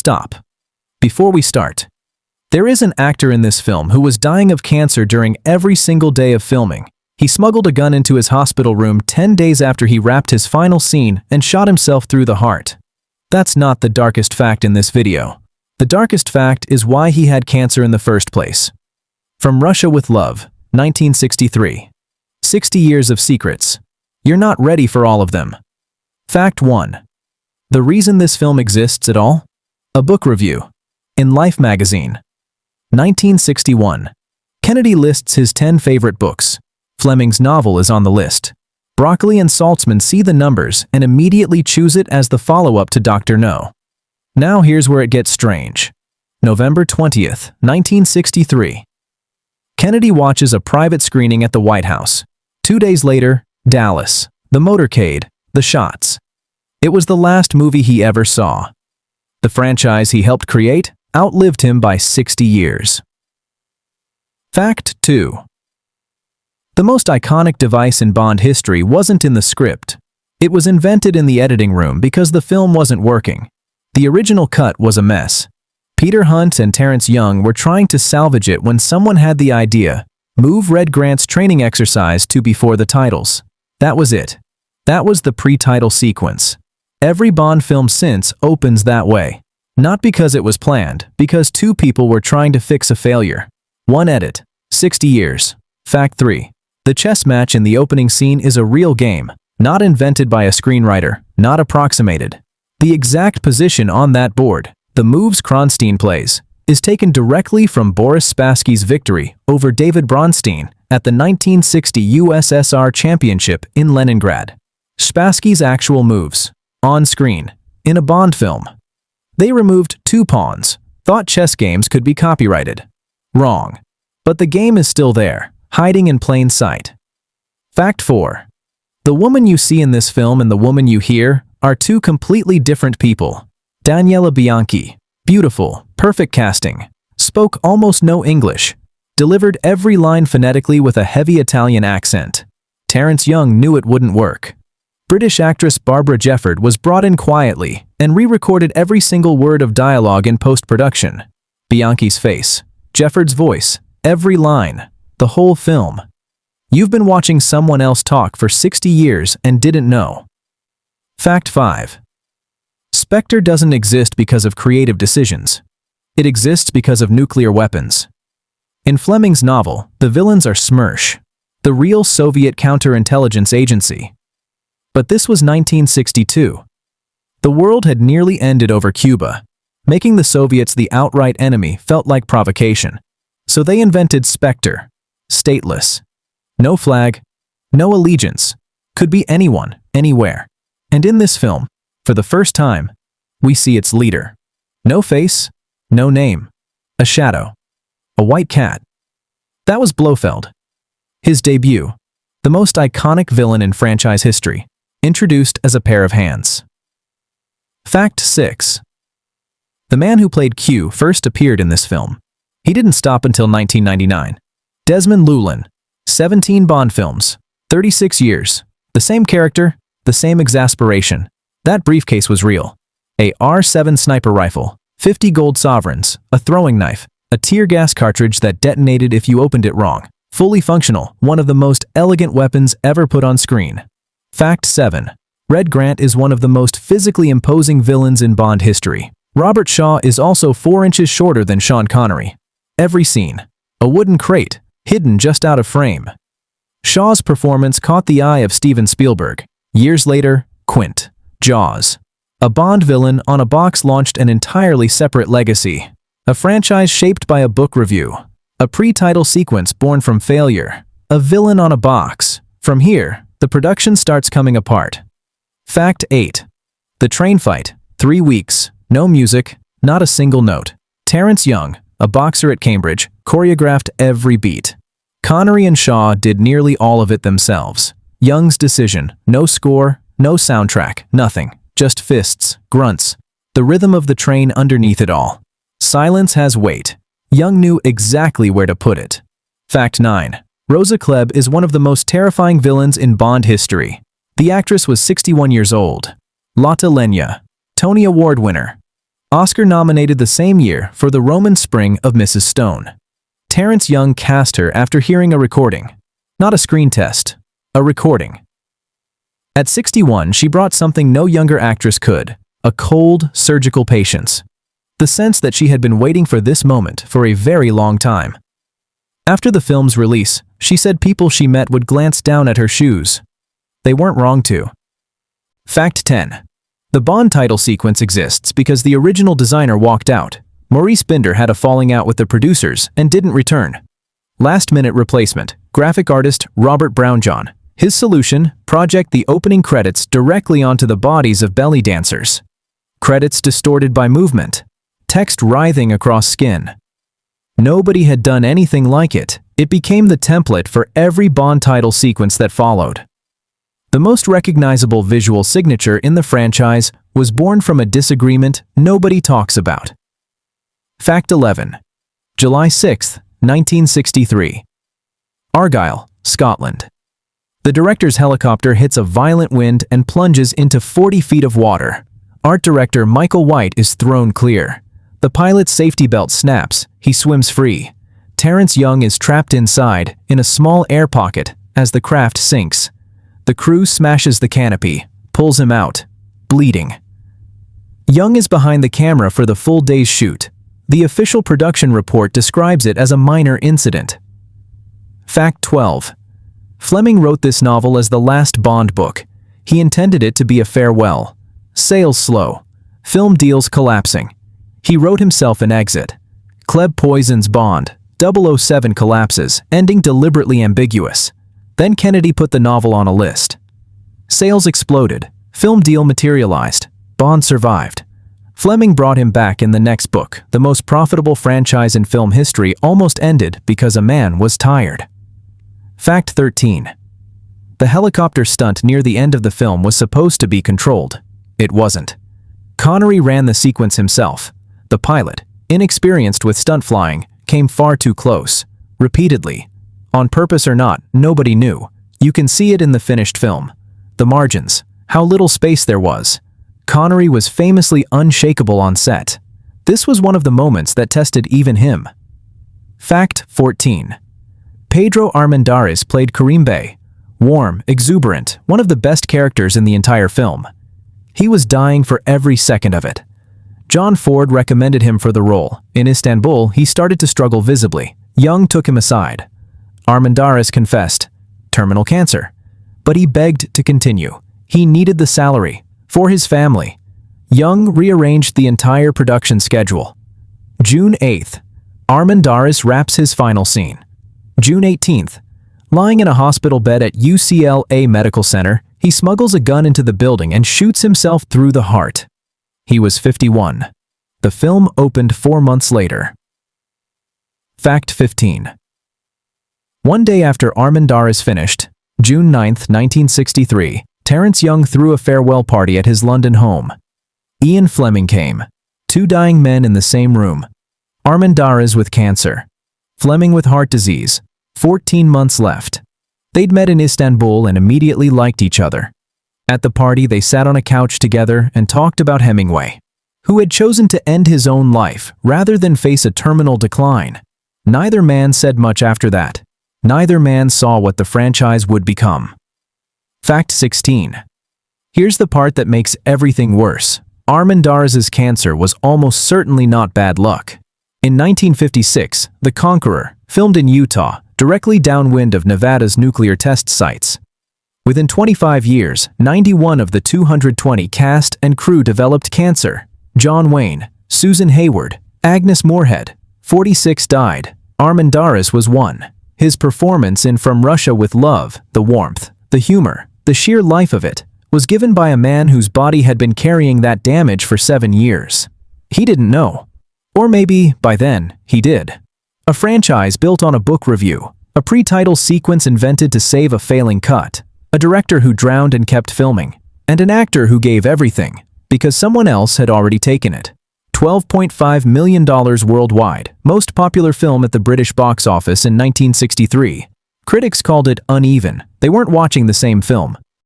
Stop. Before we start, there is an actor in this film who was dying of cancer during every single day of filming. He smuggled a gun into his hospital room 10 days after he wrapped his final scene and shot himself through the heart. That's not the darkest fact in this video. The darkest fact is why he had cancer in the first place. From Russia with Love, 1963. 60 Years of Secrets. You're not ready for all of them. Fact 1. The reason this film exists at all? A book review. In Life magazine. 1961. Kennedy lists his 10 favorite books. Fleming's novel is on the list. Broccoli and Saltzman see the numbers and immediately choose it as the follow-up to Dr. No. Now here's where it gets strange. November 20th, 1963. Kennedy watches a private screening at the White House. 2 days later, Dallas, the motorcade, the shots. It was the last movie he ever saw. The franchise he helped create outlived him by 60 years. Fact 2. The most iconic device in Bond history wasn't in the script. It was invented in the editing room because the film wasn't working. The original cut was a mess. Peter Hunt and Terrence Young were trying to salvage it when someone had the idea, move Red Grant's training exercise to before the titles. That was it. That was the pre-title sequence. Every Bond film since opens that way. Not because it was planned, because two people were trying to fix a failure. One edit. 60 years. Fact 3. The chess match in the opening scene is a real game, not invented by a screenwriter, not approximated. The exact position on that board, the moves Kronstein plays, is taken directly from Boris Spassky's victory over David Bronstein at the 1960 USSR Championship in Leningrad. Spassky's actual moves, on screen, in a Bond film. They removed 2 pawns, thought chess games could be copyrighted. Wrong. But the game is still there, hiding in plain sight. Fact 4. The woman you see in this film and the woman you hear are 2 completely different people. Daniela Bianchi, beautiful, perfect casting, spoke almost no English, delivered every line phonetically with a heavy Italian accent. Terrence Young knew it wouldn't work. British actress Barbara Jefford was brought in quietly and re-recorded every single word of dialogue in post-production. Bianchi's face, Jefford's voice, every line, the whole film. You've been watching someone else talk for 60 years and didn't know. Fact 5. Spectre doesn't exist because of creative decisions. It exists because of nuclear weapons. In Fleming's novel, the villains are SMERSH, the real Soviet counterintelligence agency. But this was 1962. The world had nearly ended over Cuba. Making the Soviets the outright enemy felt like provocation. So they invented Spectre. Stateless. No flag, no allegiance. Could be anyone, anywhere. And in this film, for the first time, we see its leader. No face, no name. A shadow. A white cat. That was Blofeld. His debut. The most iconic villain in franchise history. Introduced as a pair of hands. Fact 6. The man who played Q first appeared in this film. He didn't stop until 1999. Desmond Llewellyn. 17 Bond films. 36 years. The same character, the same exasperation. That briefcase was real. A R7 sniper rifle, 50 gold sovereigns, a throwing knife, a tear gas cartridge that detonated if you opened it wrong. Fully functional, one of the most elegant weapons ever put on screen. Fact 7. Red Grant is one of the most physically imposing villains in Bond history. Robert Shaw is also 4 inches shorter than Sean Connery. Every scene. A wooden crate, hidden just out of frame. Shaw's performance caught the eye of Steven Spielberg. Years later, Quint. Jaws. A Bond villain on a box launched an entirely separate legacy. A franchise shaped by a book review. A pre-title sequence born from failure. A villain on a box. From here, the production starts coming apart. Fact 8. The train fight. 3 weeks. No music. Not a single note. Terrence Young, a boxer at Cambridge, choreographed every beat. Connery and Shaw did nearly all of it themselves. Young's decision. No score, no soundtrack, nothing. Just fists, grunts. The rhythm of the train underneath it all. Silence has weight. Young knew exactly where to put it. Fact 9. Rosa Klebb is one of the most terrifying villains in Bond history. The actress was 61 years old. Lotte Lenya. Tony Award winner. Oscar nominated the same year for The Roman Spring of Mrs. Stone. Terrence Young cast her after hearing a recording. Not a screen test, a recording. At 61, she brought something no younger actress could, a cold, surgical patience. The sense that she had been waiting for this moment for a very long time. After the film's release, she said people she met would glance down at her shoes. They weren't wrong to. Fact 10. The Bond title sequence exists because the original designer walked out. Maurice Binder had a falling out with the producers and didn't return. Last-minute replacement, graphic artist Robert Brownjohn. His solution, project the opening credits directly onto the bodies of belly dancers. Credits distorted by movement. Text writhing across skin. Nobody had done anything like it. It became the template for every Bond title sequence that followed. The most recognizable visual signature in the franchise was born from a disagreement nobody talks about. Fact 11. July 6, 1963. Argyll, Scotland. The director's helicopter hits a violent wind and plunges into 40 feet of water. Art director Michael White is thrown clear. The pilot's safety belt snaps, he swims free. Terrence Young is trapped inside, in a small air pocket, as the craft sinks. The crew smashes the canopy, pulls him out, bleeding. Young is behind the camera for the full day's shoot. The official production report describes it as a minor incident. Fact 12. Fleming wrote this novel as the last Bond book. He intended it to be a farewell. Sales slow. Film deals collapsing. He wrote himself an exit. Klebb poisons Bond. 007 collapses, ending deliberately ambiguous. Then Kennedy put the novel on a list. Sales exploded. Film deal materialized. Bond survived. Fleming brought him back in the next book. The most profitable franchise in film history almost ended because a man was tired. Fact 13. The helicopter stunt near the end of the film was supposed to be controlled. It wasn't. Connery ran the sequence himself. The pilot, inexperienced with stunt flying, came far too close. Repeatedly. On purpose or not, nobody knew. You can see it in the finished film. The margins. How little space there was. Connery was famously unshakable on set. This was one of the moments that tested even him. Fact 14. Pedro Armendáriz played Karim Bey. Warm, exuberant, one of the best characters in the entire film. He was dying for every second of it. John Ford recommended him for the role. In Istanbul, he started to struggle visibly. Young took him aside. Armendáriz confessed, terminal cancer. But he begged to continue. He needed the salary. For his family. Young rearranged the entire production schedule. June 8th. Armendáriz wraps his final scene. June 18th. Lying in a hospital bed at UCLA Medical Center, he smuggles a gun into the building and shoots himself through the heart. He was 51. The film opened 4 months later. Fact 15. One day after Armendáriz finished, June 9, 1963, Terrence Young threw a farewell party at his London home. Ian Fleming came. 2 dying men in the same room. Armendáriz with cancer. Fleming with heart disease. 14 months left. They'd met in Istanbul and immediately liked each other. At the party, they sat on a couch together and talked about Hemingway, who had chosen to end his own life rather than face a terminal decline. Neither man said much after that. Neither man saw what the franchise would become. Fact 16. Here's the part that makes everything worse. Armendáriz's cancer was almost certainly not bad luck. In 1956, The Conqueror, filmed in Utah, directly downwind of Nevada's nuclear test sites. Within 25 years, 91 of the 220 cast and crew developed cancer. John Wayne, Susan Hayward, Agnes Moorehead, 46 died. Armendáriz was one. His performance in From Russia with Love, the warmth, the humor, the sheer life of it, was given by a man whose body had been carrying that damage for 7 years. He didn't know. Or maybe, by then, he did. A franchise built on a book review, a pre-title sequence invented to save a failing cut, a director who drowned and kept filming, and an actor who gave everything, because someone else had already taken it. $12.5 million worldwide, most popular film at the British box office in 1963. Critics called it uneven. They weren't watching the same film.